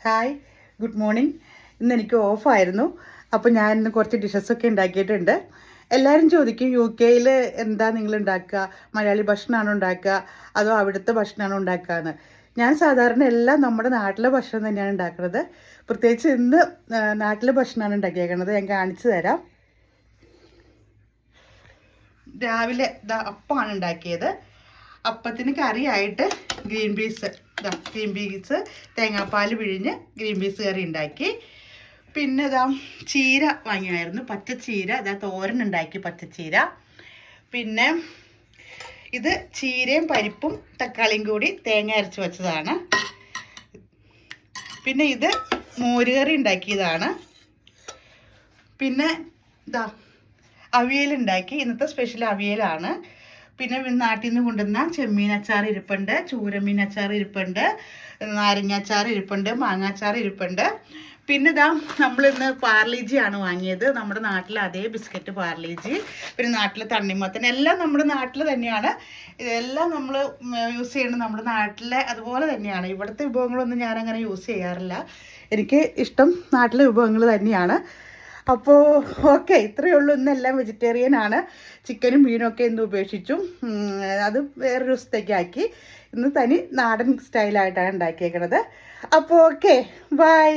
Hi, good morning. ഇന്ന് എനിക്ക് ഓഫായിരുന്നു. അപ്പോൾ ഞാൻ ഇന്ന് കുറച്ച് ഡിഷസൊക്കെ ഉണ്ടാക്കിയിട്ടുണ്ട്. എല്ലാവരും ചോദിക്കും UK-യിൽ എന്താ നിങ്ങൾ ഉണ്ടാക്കുക, മലയാളി ഭക്ഷണമാണോ ഉണ്ടാക്കുക അതോ അവിടുത്തെ ഭക്ഷണമാണോ ഉണ്ടാക്കുകയെന്ന്. ഞാൻ സാധാരണ എല്ലാം നമ്മുടെ നാട്ടിലെ ഭക്ഷണം തന്നെയാണ് ഉണ്ടാക്കുന്നത്. പ്രത്യേകിച്ച് ഇന്ന് നാട്ടിലെ ഭക്ഷണമാണ് ഉണ്ടാക്കിയേക്കുന്നത്. ഞാൻ കാണിച്ചു തരാം. രാവിലെ അപ്പമാണ് ഉണ്ടാക്കിയത്. അപ്പത്തിന് കറിയായിട്ട് ഗ്രീൻ പീസ് തേങ്ങാപ്പാൽ പിഴിഞ്ഞ് ഗ്രീൻ പീസ് കറി ഉണ്ടാക്കി. പിന്നെ ചീര വാങ്ങിയായിരുന്നു, പച്ചച്ചീര. തോരൻ ഉണ്ടാക്കി പച്ചച്ചീര. പിന്നെ ഇത് ചീരയും പരിപ്പും തക്കാളിയും കൂടി തേങ്ങ അരച്ച് വെച്ചതാണ്. പിന്നെ ഇത് മോരുകറി ഉണ്ടാക്കിയതാണ്. പിന്നെ അവിയലുണ്ടാക്കി. ഇന്നത്തെ സ്പെഷ്യൽ അവിയലാണ്. പിന്നെ നാട്ടിൽ നിന്ന് കൊണ്ടുവന്ന ചെമ്മീൻ അച്ചാർ ഇരിപ്പുണ്ട്, ചൂരമീൻ അച്ചാർ ഇരിപ്പുണ്ട്, നാരങ്ങ അച്ചാർ ഇരിപ്പുണ്ട്, മാങ്ങാച്ചാർ ഇരിപ്പുണ്ട്. പിന്നെ നമ്മളിന്ന് പാർലേജിയാണ് വാങ്ങിയത്. നമ്മുടെ നാട്ടിലെ അതേ ബിസ്ക്കറ്റ് പാർലേജി. പിന്നെ നാട്ടിലെ തണ്ണിമത്തൻ എല്ലാം നമ്മുടെ നാട്ടിൽ തന്നെയാണ്. ഇതെല്ലാം നമ്മൾ യൂസ് ചെയ്യുന്നത് നമ്മുടെ നാട്ടിലെ അതുപോലെ തന്നെയാണ്. ഇവിടുത്തെ വിഭവങ്ങളൊന്നും ഞാനങ്ങനെ യൂസ് ചെയ്യാറില്ല. എനിക്ക് ഇഷ്ടം നാട്ടിലെ വിഭവങ്ങൾ തന്നെയാണ്. അപ്പോൾ ഓക്കെ, ഇത്രയേ ഉള്ളൂ. ഇന്നെല്ലാം വെജിറ്റേറിയൻ ആണ്. ചിക്കനും മീനും ഒക്കെ ഇന്ന് ഉപേക്ഷിച്ചു. അത് വേറൊരു ദിവസത്തേക്കാക്കി. ഇന്ന് തനി നാടൻ സ്റ്റൈലായിട്ടാണ് ഉണ്ടാക്കിയേക്കണത്. അപ്പോൾ ഓക്കെ, ബൈ.